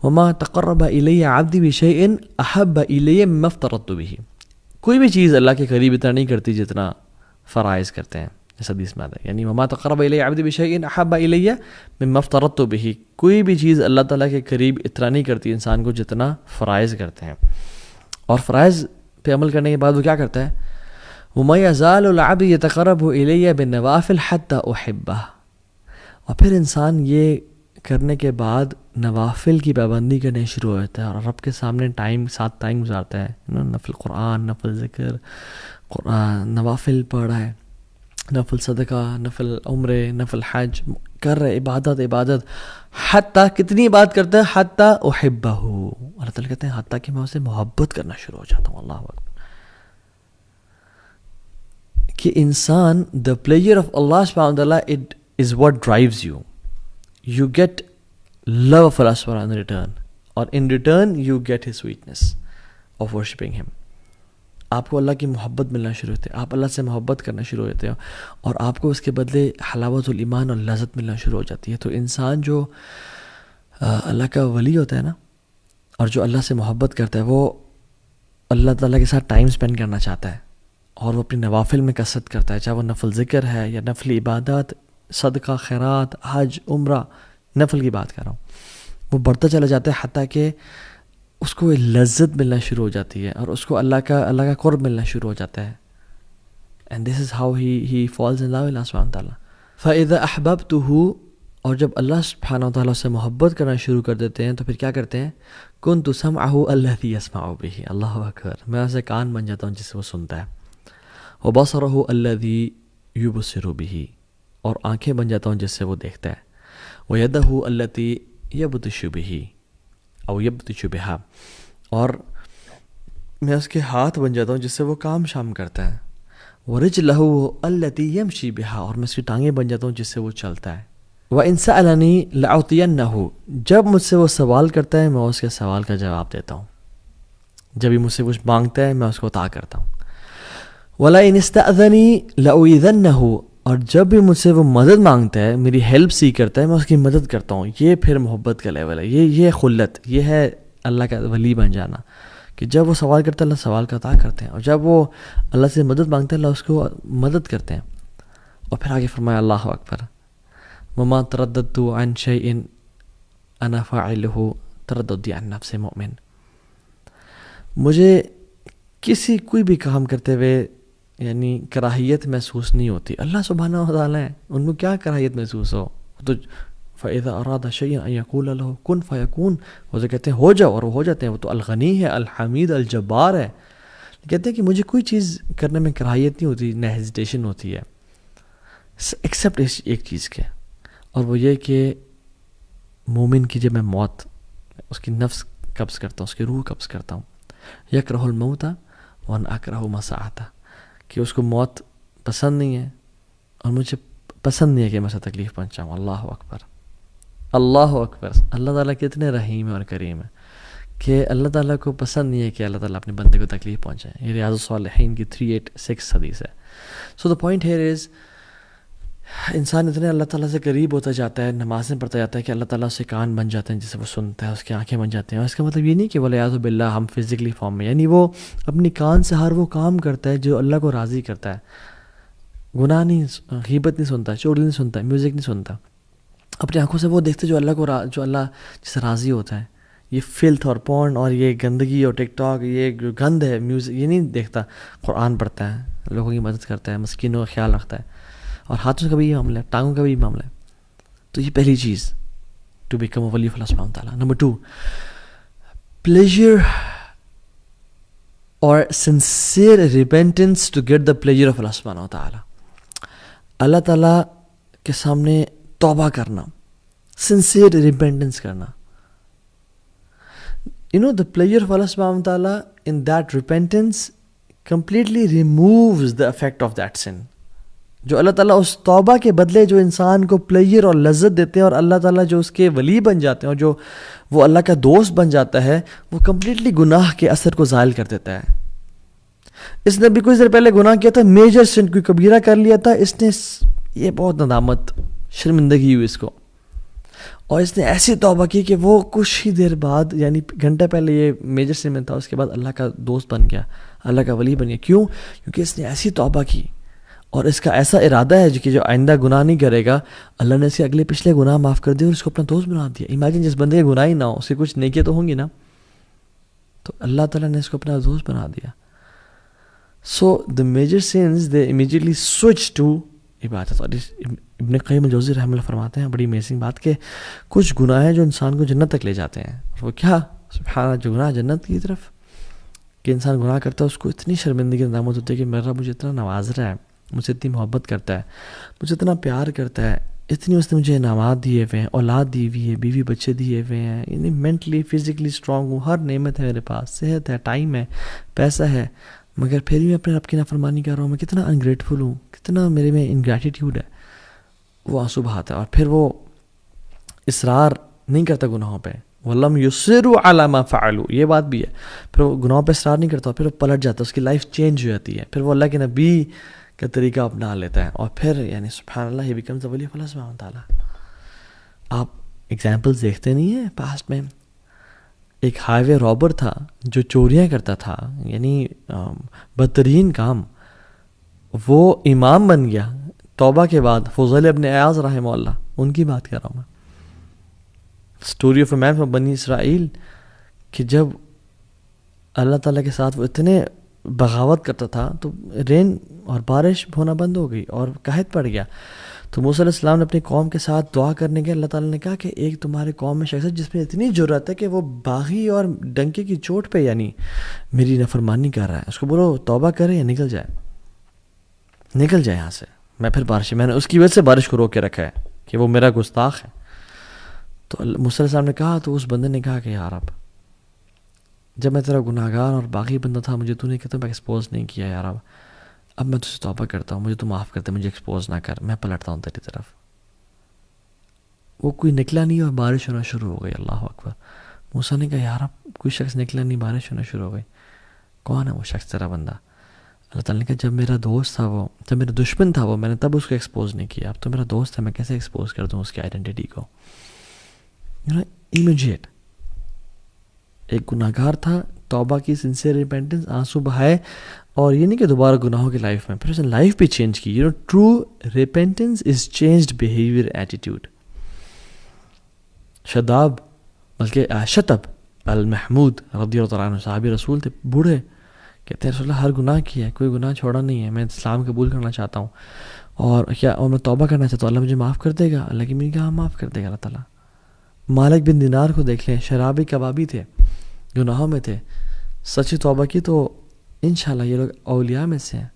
وما تقرب الی عبدی بشیء احب الی مما افترضت بہ. کوئی بھی چیز اللہ کے قریب اتنا نہیں کرتی جتنا فرائض کرتے ہیں. اس حدیث میں آتا ہے، یعنی وما تقرب الی عبدی بشیء احب الی مما افترضت بہ. کوئی بھی چیز اللہ تعالیٰ کے قریب اتنا نہیں کرتی انسان کو جتنا فرائض کرتے ہیں. اور فرائض پہ عمل کرنے کے بعد وہ کیا کرتا ہے، وَمَا يَزَالُ الْعَبْدُ يَتَقَرَّبُ إِلَيَّ بِالنَّوَافِلِ حَتَّى أُحِبَّهُ. اور پھر انسان یہ کرنے کے بعد نوافل کی پابندی کرنے شروع ہو جاتا ہے اور رب کے سامنے ساتھ ٹائم گزارتا ہے. نفل قرآن، نفل ذکر، قرآن، نوافل پڑھ رہا ہے، نفل صدقہ، نفل عمرے، نفل حج کر رہے، عبادت. حتیٰ کتنی بات کرتا ہے، حتیٰ احبہ. اللہ تعالیٰ کہتے ہیں حتیٰ کہ میں اسے محبت کرنا شروع ہو جاتا ہوں. اللہ اکبر. کہ انسان دا پلیجر آف اللہ سبحانہ وتعالیٰ it is what drives you. You get love of Allah سبحانہ ان ریٹرن، اور in return you get his sweetness of worshipping him. آپ کو اللہ کی محبت ملنا شروع ہوتے ہیں، آپ اللہ سے محبت کرنا شروع ہوتے ہیں، اور آپ کو اس کے بدلے حلاوت الایمان اور لذت ملنا شروع ہو جاتی ہے. تو انسان جو اللہ کا ولی ہوتا ہے نا، اور جو اللہ سے محبت کرتا ہے، وہ اللہ تعالیٰ کے ساتھ ٹائم اسپینڈ کرنا چاہتا ہے، اور وہ اپنی نوافل میں کثرت کرتا ہے، چاہے وہ نفل ذکر ہے یا نفل عبادات، صدقہ، خیرات، حج، عمرہ، نفل کی بات کر رہا ہوں. وہ بڑھتا چلا جاتا ہے حتیٰ کہ اس کو لذت ملنا شروع ہو جاتی ہے، اور اس کو اللہ کا قرب ملنا شروع ہو جاتا ہے. And this is how he falls in love Allah سبحانہ تعالیٰ. فَإِذَا أَحْبَبْتُهُ، اور جب اللہ سبحانہ تعالیٰ سے محبت کرنا شروع کر دیتے ہیں تو پھر کیا کرتے ہیں، كُنْتُ سَمْعَهُ الَّذِي يَسْمَعُ بِهِ. اللہ اکبر. میں اسے کان بن جاتا ہوں جس سے وہ سنتا ہے. وَبَصَرَهُ الَّذِي يُبْصِرُ بِهِ، اور آنکھیں بن جاتا ہوں جس سے وہ دیکھتا ہے. وَيَدَهُ الَّتِي يَبْطِشُ بِهِ أو يَبْطِشُ بِهَا، اور میں اس کے ہاتھ بن جاتا ہوں جس سے وہ کام شام کرتا ہے. وَرِجْلَهُ الَّتِي يَمْشِي بِهَا، اور میں اس کی ٹانگیں بن جاتا ہوں جس سے وہ چلتا ہے. وَإِن سَأَلَنِي لَأُعْطِيَنَّهُ، جب مجھ سے وہ سوال کرتا ہے میں اس کے سوال کا جواب دیتا ہوں. جب بھی مجھ سے کچھ مانگتا ہے میں اس کو عطا کرتا ہوں. وَلَئِنِ اسْتَأْذَنِي لَأُؤْذِنَّهُ، اور جب بھی مجھ سے وہ مدد مانگتا ہے، میری ہیلپ سی کرتا ہے، میں اس کی مدد کرتا ہوں. یہ پھر محبت کا لیول ہے، یہ خلت، یہ ہے اللہ کا ولی بن جانا، کہ جب وہ سوال کرتا ہے اللہ سوال کا عطا کرتے ہیں، اور جب وہ اللہ سے مدد مانگتا ہے اللہ اس کو مدد کرتے ہیں. اور پھر آگے فرمایا اللہ اکبر، وَمَا تَرَدَّدْتُ عَنْ شَيْءٍ أَنَا فَاعِلُهُ تَرَدُّدِي عَنْ نَفْسِ مُؤْمِنٍ. مجھے کوئی بھی کام کرتے ہوئے یعنی کراہیت محسوس نہیں ہوتی. اللہ سبحانہ و تعالیٰ ہے، ان کو کیا کراہیت محسوس ہو. تو فَإِذَا أَرَادَ شَيْئًا أَن يَقُولَ لَهُ كُن فَيَكُونُ، وہ تو کہتے ہیں ہو جاؤ اور وہ ہو جاتے ہیں. وہ تو الغنی ہے، الحمید، الجبار ہے. کہتے ہیں کہ مجھے کوئی چیز کرنے میں کراہیت نہیں ہوتی، نہ ہیزیٹیشن ہوتی ہے ایکسیپٹ ایک چیز کے، اور وہ یہ کہ مومن کی جب میں موت، اس کی نفس قبض کرتا ہوں، اس کی روح قبض کرتا ہوں، یکرہ الموت وانا اکرہ مساعتہ، کہ اس کو موت پسند نہیں ہے اور مجھے پسند نہیں ہے کہ میں اسے تکلیف پہنچاؤں. اللہ اکبر، اللہ اکبر. اللہ تعالیٰ کتنے رحیم اور کریم ہے کہ اللہ تعالیٰ کو پسند نہیں ہے کہ اللہ تعالیٰ اپنے بندے کو تکلیف پہنچائے. یہ ریاض الصالحین کی 386 حدیث ہے. سو دا پوائنٹ ہیئر از، انسان اتنے اللہ تعالیٰ سے قریب ہوتا جاتا ہے، نمازیں پڑھتا جاتا ہے کہ اللہ تعالیٰ اس کے کان بن جاتے ہیں جسے وہ سنتا ہے، اس کی آنکھیں بن جاتی ہیں. اور اس کا مطلب یہ نہیں کہ والعیاذ باللہ ہم فزیکلی فارم میں، یعنی وہ اپنی کان سے ہر وہ کام کرتا ہے جو اللہ کو راضی کرتا ہے. گناہ نہیں، غیبت نہیں سنتا، چوری نہیں سنتا، میوزک نہیں سنتا. اپنی آنکھوں سے وہ دیکھتے جو اللہ جس سے راضی ہوتا ہے. یہ فلتھ اور پورن اور یہ گندگی اور ٹک ٹاک، یہ جو گند ہے میوزک، یہ نہیں دیکھتا. قرآن پڑھتا ہے، لوگوں کی مدد کرتا ہے، مسکینوں کا خیال رکھتا ہے. اور ہاتھوں کا بھی یہ معاملہ ہے، ٹانگوں کا بھی یہ معاملہ ہے. تو یہ پہلی چیز ٹو بیکم اے ولی آف اللہ سبحانہ وتعالیٰ. نمبر 2، پلیجر اور sincere repentance to get the pleasure of Allah سبحانہ وتعالیٰ. اللہ تعالیٰ کے سامنے توبہ کرنا، سنسیئر ریپینٹنس کرنا. The pleasure of Allah subhanahu wa ta'ala in that repentance completely removes the effect of that sin. جو اللہ تعالیٰ اس توبہ کے بدلے جو انسان کو پلیجر اور لذت دیتے ہیں، اور اللہ تعالیٰ جو اس کے ولی بن جاتے ہیں اور جو وہ اللہ کا دوست بن جاتا ہے، وہ کمپلیٹلی گناہ کے اثر کو زائل کر دیتا ہے. اس نے بھی کچھ دیر پہلے گناہ کیا تھا، میجر سن، کوئی کبیرہ کر لیا تھا، اس نے یہ بہت ندامت، شرمندگی ہوئی اس کو، اور اس نے ایسی توبہ کی کہ وہ کچھ ہی دیر بعد، یعنی گھنٹہ پہلے یہ میجر سن میں تھا، اس کے بعد اللہ کا دوست بن گیا، اللہ کا ولی بن گیا. کیوں؟ کیونکہ اس نے ایسی توبہ کی اور اس کا ایسا ارادہ ہے کہ جو آئندہ گناہ نہیں کرے گا. اللہ نے اسے اگلے پچھلے گناہ معاف کر دیے اور اس کو اپنا دوست بنا دیا. امیجن جس بندے کے گناہ ہی نہ ہو، اس کے کچھ نیکیاں تو ہوں گی نا، تو اللہ تعالیٰ نے اس کو اپنا دوست بنا دیا. So the major sense they immediately switch to عبادت. اور ابن قیم الجوزی رحمہ اللہ فرماتے ہیں بڑی امیزنگ بات کہ کچھ گناہ ہیں جو انسان کو جنت تک لے جاتے ہیں. اور وہ کیا؟ سبحان اللہ، جو گناہ جنت کی طرف، کہ انسان گناہ کرتا ہے، اس کو اتنی شرمندگی ندامت ہوتی ہے کہ میرا مجھے اتنا نواز رہا ہے، مجھے اتنی محبت کرتا ہے، مجھے اتنا پیار کرتا ہے، اتنی اس نے مجھے انعامات دیے ہوئے ہیں، اولاد دی ہوئی ہے، بیوی بچے دیے ہوئے ہیں، یعنی مینٹلی فزیکلی اسٹرانگ ہوں، ہر نعمت ہے میرے پاس، صحت ہے، ٹائم ہے، پیسہ ہے، مگر پھر بھی میں اپنے رب کی نافرمانی کر رہا ہوں. میں کتنا انگریٹفل ہوں، کتنا میرے میں انگریٹیٹیوڈ ہے. وہ آنسو بہاتا ہے اور پھر وہ اصرار نہیں کرتا گناہوں پہ. وَلَمْ يُصِرُّوا عَلَى مَا فَعَلُوا، یہ بات بھی ہے. پھر وہ گناہوں پہ اصرار نہیں کرتا، پھر وہ پلٹ جاتا ہے، اس کی لائف چینج ہو جاتی ہے. پھر وہ اللہ کے نبی کا طریقہ اپنا لیتا ہے اور پھر یعنی سبحان اللہ ہی بیکمز اے ولی آف اللہ سبحانہ وتعالیٰ. آپ ایگزامپلز دیکھتے نہیں ہیں پاسٹ میں؟ ایک ہائی وے رابر تھا جو چوریاں کرتا تھا، یعنی بدترین کام، وہ امام بن گیا توبہ کے بعد. فضیل ابن عیاض رحمہ اللہ، ان کی بات کر رہا ہوں میں. Story of a man from بنی اسرائیل، کہ جب اللہ تعالیٰ کے ساتھ وہ اتنے بغاوت کرتا تھا تو رین اور بارش ہونا بند ہو گئی اور قحط پڑ گیا. تو موسیٰ علیہ السلام نے اپنی قوم کے ساتھ دعا کرنے کے، اللہ تعالیٰ نے کہا کہ ایک تمہارے قوم میں شخص ہے جس میں اتنی جرأت ہے کہ وہ باغی اور ڈنکے کی چوٹ پہ یعنی میری نافرمانی کر رہا ہے. اس کو بولو توبہ کرے یا نکل جائے، نکل جائے یہاں سے. میں پھر میں نے اس کی وجہ سے بارش کو روک کے رکھا ہے کہ وہ میرا گستاخ ہے. تو موسیٰ علیہ السلام نے کہا، تو اس بندے نے کہا کہ یار اب جب میں تیرا گناہ گار اور باغی بندہ تھا، مجھے تو نے کہتا میں ایکسپوز نہیں کیا یار، اب میں تجھے توبہ کرتا ہوں، مجھے تو معاف کرتے، مجھے ایکسپوز نہ کر، میں پلٹتا ہوں تیری طرف. وہ کوئی نکلا نہیں اور بارش ہونا شروع ہو گئی. اللہ اکبر. موسیٰ نے کہا یار اب کوئی شخص نکلا نہیں، بارش ہونا شروع ہو گئی، کون ہے وہ شخص تیرا بندہ؟ اللہ تعالیٰ نے کہا جب میرا دوست تھا وہ، جب میرا دشمن تھا وہ، میں نے تب اس کو ایکسپوز نہیں کیا، اب تو میرا دوست ہے، میں کیسے ایکسپوز کر دوں اس کی آئیڈینٹی کو؟ امیجیٹ. ایک گناہ گار تھا، توبہ کی، سنسیئر ریپینٹنس، آنسو بہائے، اور یہ نہیں کہ دوبارہ گناہوں کی لائف میں، پھر اس نے لائف بھی چینج کی. ٹرو ریپینٹنس از چینجڈ بیہیویئر ایٹیٹیوڈ. شتب المحمود رضی اللہ عنہ، صحابی رسول تھے، بوڑھے، کہتے ہیں رسول اللہ ہر گناہ کیا ہے، کوئی گناہ چھوڑا نہیں ہے، میں اسلام قبول کرنا چاہتا ہوں اور میں توبہ کرنا چاہتا ہوں، اللہ مجھے معاف کر دے گا؟ اللہ کی میری کہا معاف کر دے گا اللہ تعالیٰ. مالک بن دینار کو دیکھ لیں، شرابی کبابی تھے، گناہوں میں تھے، سچی توبہ کی تو انشاءاللہ یہ لوگ اولیاء میں سے ہیں.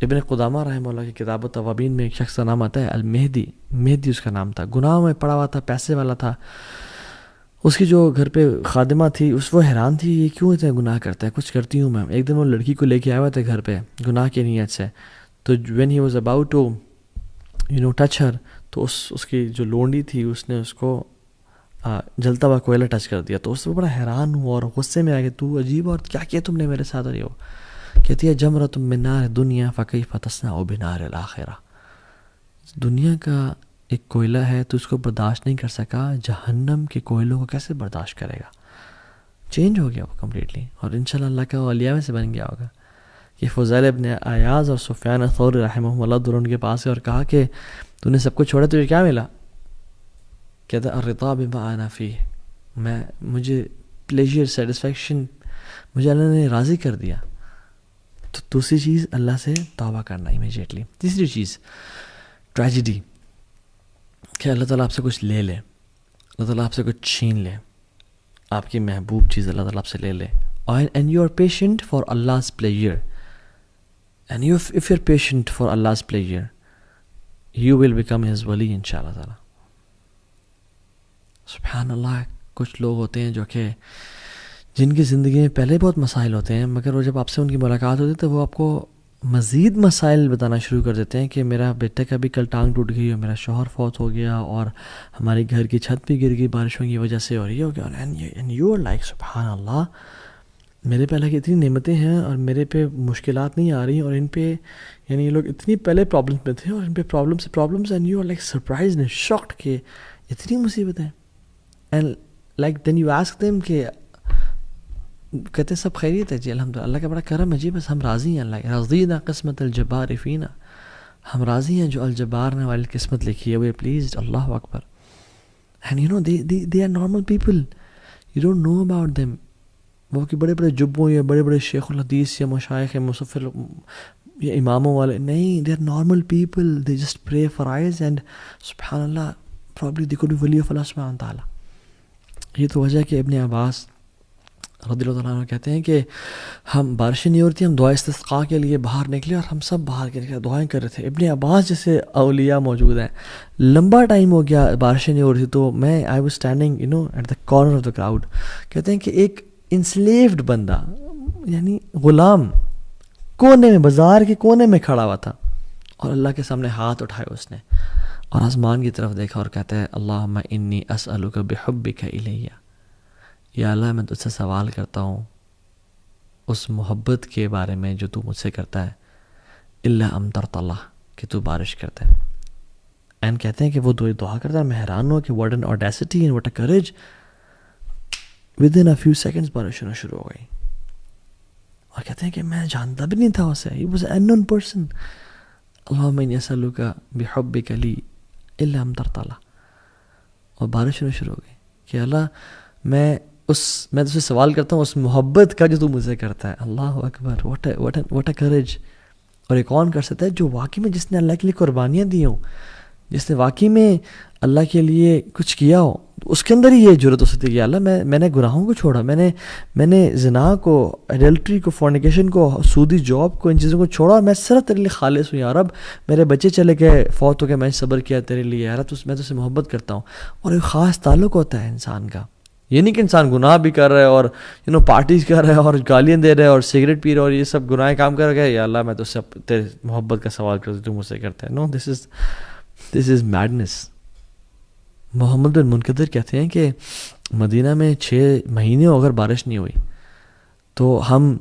ابن قدامہ رحمہ اللہ کی کتاب التوابین میں ایک شخص کا نام آتا ہے المہدی، مہدی اس کا نام تھا، گناہوں میں پڑا ہوا تھا، پیسے والا تھا. اس کی جو گھر پہ خادمہ تھی وہ حیران تھی یہ کیوں اتنے گناہ کرتا ہے، کچھ کرتی ہوں میں. ایک دن وہ لڑکی کو لے کے آیا ہوا تھا گھر پہ گناہ کی نیت سے. تو when he was about to touch her, تو اس کی جو لونڈی تھی اس نے اس کو جلتا ہوا کوئلہ ٹچ کر دیا. تو اس سے بڑا حیران ہوا اور غصے میں آ گیا، تو عجیب اور کیا کیا تم نے میرے ساتھ. اور کہتی ہے جمرۃ من نار دنیا فکیف تصنع بنار الآخرہ. دنیا کا ایک کوئلہ ہے تو اس کو برداشت نہیں کر سکا، جہنم کے کوئلوں کو کیسے برداشت کرے گا. چینج ہو گیا وہ کمپلیٹلی، اور انشاءاللہ اللہ کا اولیاء میں سے بن گیا ہوگا. کہ فضیل ابن عیاض اور سفیان الثوری رحمہ اللہ دونوں ان کے پاس اور کہا کہ تو نے سب کچھ چھوڑا تجھے کیا ملا؟ کہتا الرضا بما انا فیہ، مجھے پلیجر سیٹسفیکشن مجھے اللہ نے راضی کر دیا. تو دوسری چیز اللہ سے توبہ کرنا امیجیٹلی. تیسری چیز ٹریجڈی، کہ اللہ تعالیٰ آپ سے کچھ لے لے، اللہ تعالیٰ آپ سے کچھ چھین لے، آپ کی محبوب چیز اللہ تعالیٰ آپ سے لے لے. And you are patient for اللہ's pleasure. And if you're patient for Allah's pleasure, you will become His wali inshallah ta'ala. سبحان اللہ. کچھ لوگ ہوتے ہیں جو کہ جن کی زندگی میں پہلے بہت مسائل ہوتے ہیں، مگر وہ جب آپ سے ان کی ملاقات ہوتی ہے تو وہ آپ کو مزید مسائل بتانا شروع کر دیتے ہیں کہ میرا بیٹے کا بھی کل ٹانگ ٹوٹ گئی اور میرا شوہر فوت ہو گیا اور ہماری گھر کی چھت بھی گر گئی بارشوں کی وجہ سے اور یہ ہو گیا. And you are like سبحان اللہ، میرے پہ اللہ کی اتنی نعمتیں ہیں اور میرے پہ مشکلات نہیں آ رہی، اور ان پہ یہ لوگ اتنی پہلے پرابلمس میں تھے اور ان پہ problems and you are like surprised and shocked کہ اتنی مصیبتیں. And like then you ask them کہ کہتے سب خیریت ہے جی الحمدللہ، اللہ کا بڑا کرم ہے جی، بس ہم راضی ہیں. اللہ رضینا قسمت الجبار فینا، ہم راضی ہیں جو الجبار نے والی قسمت لکھی ہے، وی آر پلیزڈ. اللہ اکبر. And they are normal people, you don't know about them. وہ کہ بڑے بڑے جبوں یا بڑے بڑے شیخ الحدیث یا مشائخ مصفر یا اماموں والے نہیں، they are normal people, they just pray for eyes and سبحان اللہ probably they could be wali of Allah سبحانہ تعالیٰ. یہ تو وجہ ہے کہ ابن عباس رضی اللہ تعالیٰ عنہ کہتے ہیں کہ ہم بارشیں نہیں ہو رہی تھی، ہم دعا استسقاء کے لیے باہر نکلے اور ہم سب باہر کے دعائیں کر رہے تھے. ابن عباس جیسے اولیاء موجود ہیں. لمبا ٹائم ہو گیا بارشیں نہیں ہو رہی تھی، تو میں I was standing at the corner of the crowd. کہتے ہیں کہ ایک انسلیوڈ بندہ یعنی غلام کونے میں، بازار کے کونے میں کھڑا ہوا تھا اور اللہ کے سامنے ہاتھ اٹھائے اس نے اور آسمان کی طرف دیکھا اور کہتا ہے اللہم انی اسألک بحبک الیہ، یا اللہ میں تجھ سے سوال کرتا ہوں اس محبت کے بارے میں جو تو مجھ سے کرتا ہے، الا امطرت اللہ، کہ تو بارش کرتا ہے. اینڈ کہتے ہیں کہ وہ دعا کرتا ہے، میں حیران ہوں کہ what an audacity and what a courage. within a few seconds بارش ہونا شروع ہو گئی. اور کہتے ہیں کہ میں جانتا بھی نہیں تھا اسے، he was an unknown person. اللہم انی اسألک بحبک لی الا امطرت اللہ. اور بارش ہونا شروع ہو گئی کہ اللہ میں تجھ سے سوال کرتا ہوں اس محبت کا جو تو مجھ سے کرتا ہے. اللہ اکبر. what a courage. اور یہ کون کر سکتا ہے؟ جو واقعی میں جس نے اللہ کے لیے قربانیاں دی ہوں، جس نے واقعی میں اللہ کے لیے کچھ کیا ہو، اس کے اندر ہی یہ جرت ہو سکتی ہے کہ اللہ میں نے گناہوں کو چھوڑا، میں نے زنا کو، ایڈلٹری کو، فورنیکیشن کو، سودی جاب کو، ان چیزوں کو چھوڑا اور میں صرف تیرے لیے خالص ہوں. یا رب میرے بچے چلے گئے فوت ہو گئے، میں صبر کیا تیرے لیے، یا رب میں تجھ سے محبت کرتا ہوں. اور ایک خاص تعلق ہوتا ہے انسان کا. یہ نہیں کہ انسان گناہ بھی کر رہا ہے اور پارٹیز کر رہا ہے اور گالیاں دے رہا ہے اور سگریٹ پی رہا ہے اور یہ سب گناہ کام کر رہا ہے، یا اللہ میں تجھ سے تیرے محبت کا سوال کرتا ہوں، تو مجھ سے کرتا ہے. نو، دس از میڈنس. محمد بن منقدر کہتے ہیں کہ مدینہ میں 6 مہینے اگر بارش نہیں ہوئی تو ہم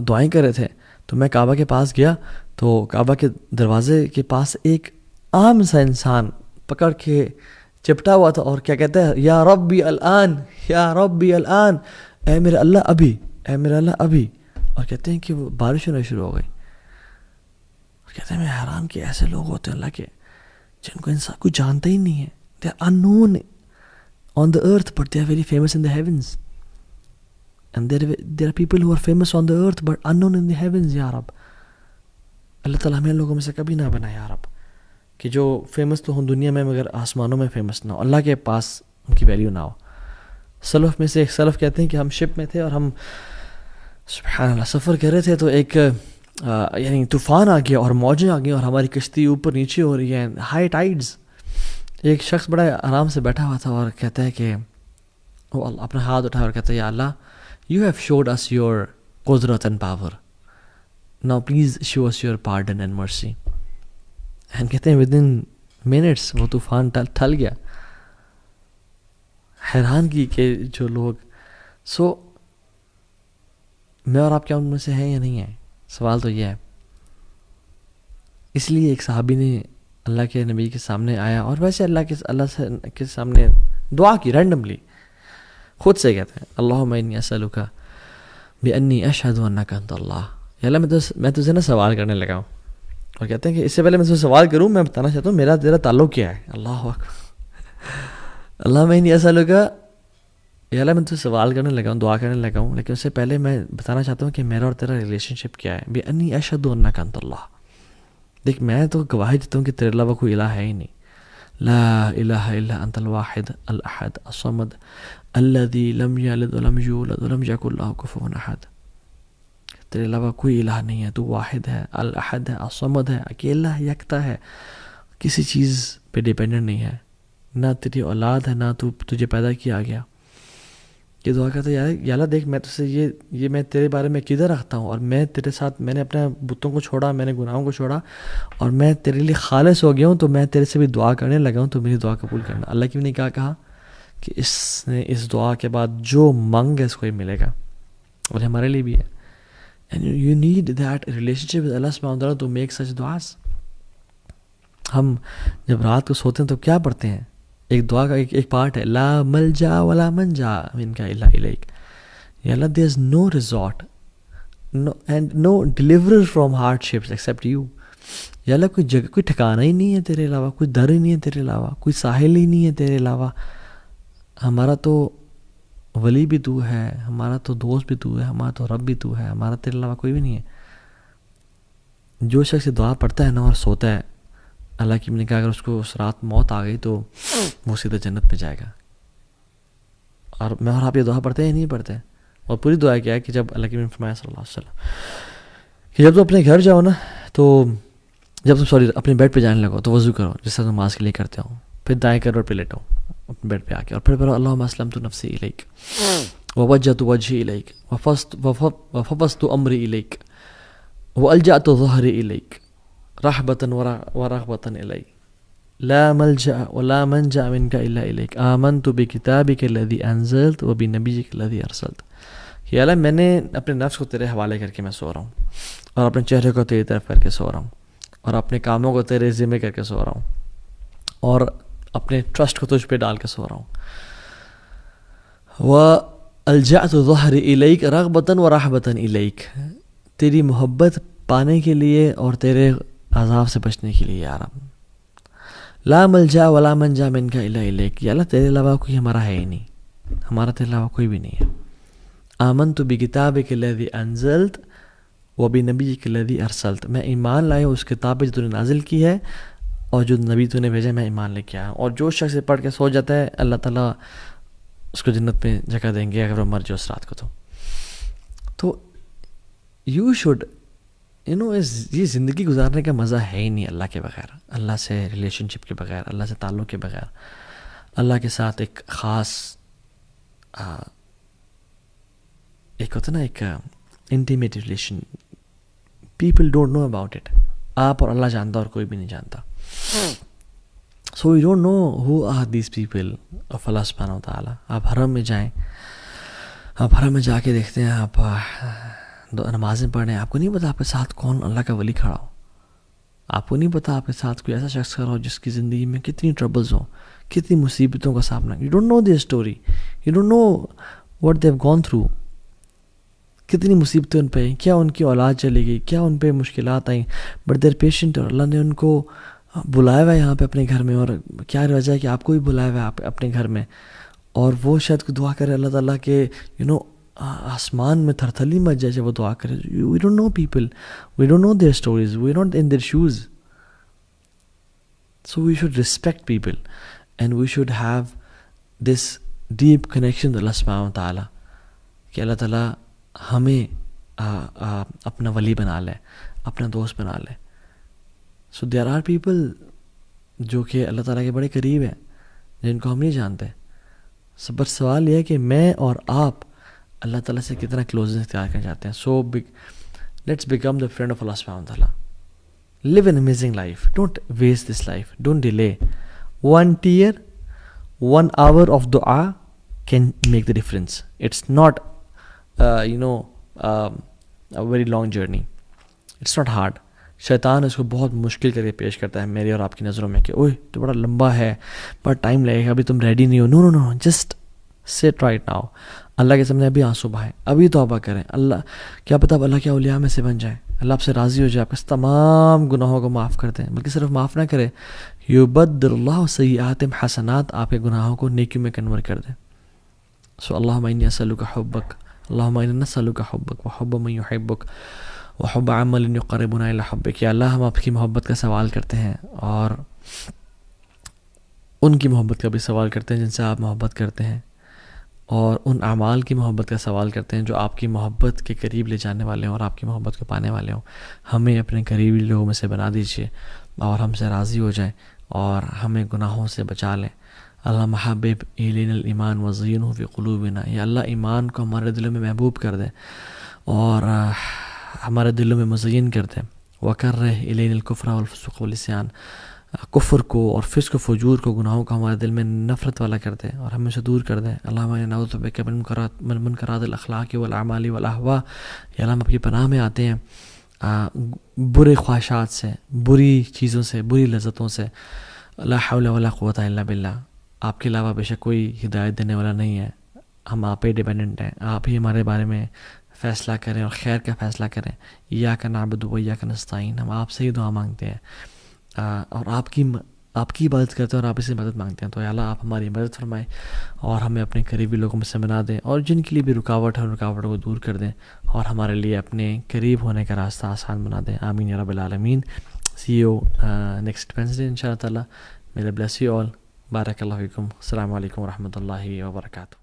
دعائیں کر رہے تھے، تو میں کعبہ کے پاس گیا تو کعبہ کے دروازے کے پاس ایک عام سا انسان پکڑ کے چپٹا ہوا تھا اور کیا کہتا ہے، یا ربی الان، یا ربی الان، اے میرے اللہ ابھی، اے میرے اللہ ابھی. اور کہتے ہیں کہ وہ بارش ہونا شروع ہو گئی. اور کہتے ہیں میں حیران کہ ایسے لوگ ہوتے ہیں اللہ کے جن کو انسان کوئی جانتا ہی نہیں ہے. They are unknown on the earth but they are very famous in the heavens. And there are people who are famous on the earth but unknown in the heavens. یا رب اللہ تعالیٰ ہمیں لوگوں میں سے کبھی نہ بنا یا رب، کہ جو فیمس تو ہوں دنیا میں مگر آسمانوں میں فیمس نہ ہو، اللہ کے پاس ان کی ویلیو نہ ہو. سلف میں سے ایک سلف کہتے ہیں کہ ہم شپ میں تھے اور ہم سبحان اللہ سفر کر رہے تھے، تو ایک یعنی طوفان آ گیا اور موجیں آ گئی اور ہماری کشتی اوپر نیچے ہو رہی ہے، ہائی ٹائڈز. ایک شخص بڑا آرام سے بیٹھا ہوا تھا اور کہتا ہے کہ وہ اپنا ہاتھ اٹھا اور کہتا ہے یا Allah you have showed us your قدرت and power, now please show us your pardon and mercy. And کہتے ہیں ود ان منٹس وہ طوفان ٹل گیا. حیران کی کہ جو لوگ میں اور آپ کیا ان میں سے ہیں یا نہیں ہیں؟ سوال تو یہ ہے. اس لیے ایک صحابی نے اللہ کے نبی کے سامنے آیا اور ویسے اللہ کے سامنے دعا کی رینڈملی، خود سے کہتے ہیں اللہم انی اسألک بانی اشہد انک انت اللہ. یا اللہ میں تجھے نا سوال کرنے لگا ہوں، اور کہتے ہیں کہ اس سے پہلے میں تجھے سوال کروں میں بتانا چاہتا ہوں میرا تیرا تعلق کیا ہے. اللہ اکبر. اللہم انی اسألک، یا اللہ میں تجھے سوال کرنے لگا ہوں، دعا کرنے لگا ہوں، لیکن اس سے پہلے میں بتانا چاہتا ہوں کہ میرا اور تیرا ریلیشن شپ کیا ہے. بانی اشہد انک انت اللہ. دیکھ میں تو گواہی دیتا ہوں کہ تیرے علاوہ کوئی الہ ہے ہی نہیں. لا الہ الا انت الواحد الاحد الصمد الذی لم یلد ولم یولد ولم یکن لہ کفوا احد. تیرے علاوہ کوئی الہ نہیں ہے، تو واحد ہے، الاحد ہے، الصمد ہے، اکیلا ہے، یکتا ہے، کسی چیز پہ ڈیپینڈنٹ نہیں ہے، نہ تیری اولاد ہے نہ تجھے پیدا کیا گیا. یہ دعا کرتا ہے یا اللہ دیکھ میں تجھ سے یہ میں تیرے بارے میں کدھر رکھتا ہوں، اور میں تیرے ساتھ میں نے اپنے بتوں کو چھوڑا، میں نے گناہوں کو چھوڑا، اور میں تیرے لیے خالص ہو گیا ہوں، تو میں تیرے سے بھی دعا کرنے لگا ہوں، تو میری دعا قبول کرنا. اللہ کی نے کیا کہا کہ اس نے اس دعا کے بعد جو منگ ہے اس کو ہی ملے گا، اور ہمارے لیے بھی ہے. And you need that relationship with Allah سبحانہ وتعالیٰ ٹو میک سچ دعاز. ہم جب رات کو سوتے ہیں تو کیا پڑھتے ہیں؟ ایک دعا کا ایک پارٹ ہے لا ملجا ولا منجا منک الا الیک. یا اللہ there is no resort and no deliverer from hardships except you. یا اللہ کوئی جگہ، کوئی ٹھکانہ ہی نہیں ہے تیرے علاوہ، کوئی در ہی نہیں ہے تیرے علاوہ، کوئی ساحل ہی نہیں ہے تیرے علاوہ. ہمارا تو ولی بھی تو ہے، ہمارا تو دوست بھی تو ہے، ہمارا تو رب بھی تو ہے، ہمارا تیرے علاوہ کوئی بھی نہیں ہے. جو شخص دعا پڑھتا ہے نا اور سوتا ہے، اللہ کی نے کہا اگر اس کو اس رات موت آ گئی تو وہ سیدھا جنت میں جائے گا. اور میں اور آپ یہ دعا پڑھتے ہیں یا نہیں پڑھتے؟ اور پوری دعا کیا ہے کہ جب اللہ کی نے فرمایا صلی اللہ علیہ وسلم کہ جب تم اپنے گھر جاؤ نا، تو جب تم اپنے بیڈ پہ جانے لگو تو وضو کرو جس طرح نماز کے لیے کرتے ہو، پھر دائیں کروٹ پہ لیٹو اپنے بیڈ پہ آ کے، اور پھر پڑھو اللہم اسلمت نفسی الیک ووجہت وجہی الیک وفوضت امری الیک والجأت ظہری الیک رحبتاً ورغبتاً الیک لا ملجأ ولا منجأ منک الا الیک آمنت بکتابک الذی انزلت وبنبیک الذی ارسلت. کہ اللہ میں نے اپنے نفس کو تیرے حوالے کر کے میں سو رہا ہوں، اور اپنے چہرے کو تیری طرف کر کے سو رہا ہوں، اور اپنے کاموں کو تیرے ذمے کر کے سو رہا ہوں، اور اپنے ٹرسٹ کو تجھ پہ ڈال کے سو رہا ہوں. والجأت ظہری الیک رغبتاً ورحبتاً الیک. تیری محبت پانے کے لیے اور تیرے عذاب سے بچنے کے لیے. یا رب لا ملجا ولا منجا منک الا الیک. یا اللہ تیرے علاوہ کوئی ہمارا ہے ہی نہیں، ہمارا تیرے علاوہ کوئی بھی نہیں ہے. آمنت بکتابک الذی انزلت وبنبیک الذی ارسلت. میں ایمان لایا اس کتاب پہ جو تو نے نازل کی ہے اور جو نبی تو نے بھیجا، میں ایمان لے کے آیا. اور جو شخص پڑھ کے سو جاتا ہے اللہ تعالیٰ اس کو جنت میں جگہ دیں گے اگر وہ مر جائے اس رات کو. تو یو شوڈ یہ زندگی گزارنے کا مزہ ہے ہی نہیں اللہ کے بغیر، اللہ سے ریلیشن شپ کے بغیر، اللہ سے تعلق کے بغیر، اللہ کے ساتھ ایک خاص ایک ہوتا نا ایک intimate relation. People don't know about it. آپ اور اللہ جانتا اور کوئی بھی نہیں جانتا. So you don't know who are these people of Allah سبحانہ و تعالیٰ. آپ حرم میں جائیں، آپ حرم میں جا کے دیکھتے ہیں، آپ نمازیں پڑھ رہے ہیں، آپ کو نہیں پتا آپ کے ساتھ کون اللہ کا ولی کھڑا ہو. آپ کو نہیں پتا آپ کے ساتھ کوئی ایسا شخص کھڑا ہو جس کی زندگی میں کتنی ٹربلز ہوں، کتنی مصیبتوں کا سامنا. You don't know their story, you don't know what they have gone through. کتنی مصیبتیں ان پہ آئیں، کیا ان کی اولاد چلی گئی، کیا ان پہ مشکلات آئیں، بٹ دیر پیشنٹ. اور اللہ نے ان کو بلایا ہوا ہے یہاں پہ اپنے گھر میں، اور کیا وجہ ہے کہ آپ کو بھی بلایا ہوا ہے اپنے گھر میں. اور وہ شاید کو دعا کرے اللہ تعالیٰ کہ آسمان میں تھرتھلی مچ جائے وہ دعا کرے. We don't know people, we don't know their stories, we not in their shoes. So we should respect people and we should have this deep connection Allah سبحانہ و تعالیٰ کہ اللہ تعالیٰ ہمیں اپنا ولی بنا لے، اپنا دوست بنا لے. سو دیر آر پیپل جو کہ اللہ تعالیٰ کے بڑے قریب ہیں جن کو ہم نہیں جانتے. بس سوال یہ ہے کہ میں اور آپ اللہ تعالیٰ سے کتنا کلوزنس اختیار کرنا چاہتے ہیں. So let's become the friend of Allah سبحانہ وتعالیٰ. Live an amazing life. Don't waste this life. Don't delay. 1 tear, 1 hour of dua can make the difference. It's not a very long journey. It's not hard. شیطان اس کو بہت مشکل کر کے پیش کرتا ہے میری اور آپ کی نظروں میں کہ اوہ تو بڑا لمبا ہے، بڑا ٹائم لگے گا، ابھی تم ریڈی نہیں ہو. نو نو نو، جسٹ سٹ رائٹ ناؤ. اللہ کے سامنے ابھی آنسو بہائیں، ابھی توبہ کریں. اللہ کیا پتہ اب اللہ کے اولیاء میں سے بن جائیں، اللہ آپ سے راضی ہو جائے، آپ کے تمام گناہوں کو معاف کر دیں. بلکہ صرف معاف نہ کرے، یبدل اللہ سیئاتہم حسنات، آپ کے گناہوں کو نیکیوں میں کنورٹ کر دیں. سو اللہم انی اسألک حبک، اللہم انا نسألک حبک وحب من یحبک وحب عمل یقربنا الی حبک. یا اللہ ہم آپ کی محبت کا سوال کرتے ہیں اور ان کی محبت کا بھی سوال کرتے ہیں جن سے آپ محبت کرتے ہیں، اور ان اعمال کی محبت کا سوال کرتے ہیں جو آپ کی محبت کے قریب لے جانے والے ہوں اور آپ کی محبت کو پانے والے ہوں. ہمیں اپنے قریبی لوگوں میں سے بنا دیجیے اور ہم سے راضی ہو جائیں اور ہمیں گناہوں سے بچا لیں. اللہ حبب الینا الایمان وزینہ فی قلوبنا. یا اللہ ایمان کو ہمارے دلوں میں محبوب کر دے اور ہمارے دلوں میں مزین کر دے. وکرہ الینا الکفر والفسوق والعصیان، کفر کو اور فسق و فجور کو، گناہوں کو ہمارے دل میں نفرت والا کر دے اور ہمیں سے دور کر دے. اللہم انا نعوذ بک من منکرات الاخلاق والاعمال والاہواء. یا اللہ ہم اپنی پناہ میں آتے ہیں برے خواہشات سے، بری چیزوں سے، بری لذتوں سے. لا حول ولا قوۃ الا باللہ. آپ کے علاوہ بے شک کوئی ہدایت دینے والا نہیں ہے، ہم آپ پہ ڈیپینڈنٹ ہیں. آپ ہی ہمارے بارے میں فیصلہ کریں اور خیر کا فیصلہ کریں. ایاک نعبد و ایاک نستعین. ہم آپ سے ہی دعا مانگتے ہیں اور آپ کی عبادت کرتے ہیں اور آپ اس سے مدد مانگتے ہیں. تو یا اللہ آپ ہماری مدد فرمائیں اور ہمیں اپنے قریبی لوگوں میں سے بنا دیں، اور جن کے لیے بھی رکاوٹ ہے ان رکاوٹوں کو دور کر دیں اور ہمارے لیے اپنے قریب ہونے کا راستہ آسان بنا دیں. آمین یا رب العالمین. سی یو نیکسٹ وینسڈے ان شاء اللہ تعالیٰ. May Allah bless you all. بارک اللہ فیکم. السلام علیکم ورحمۃ اللہ وبرکاتہ.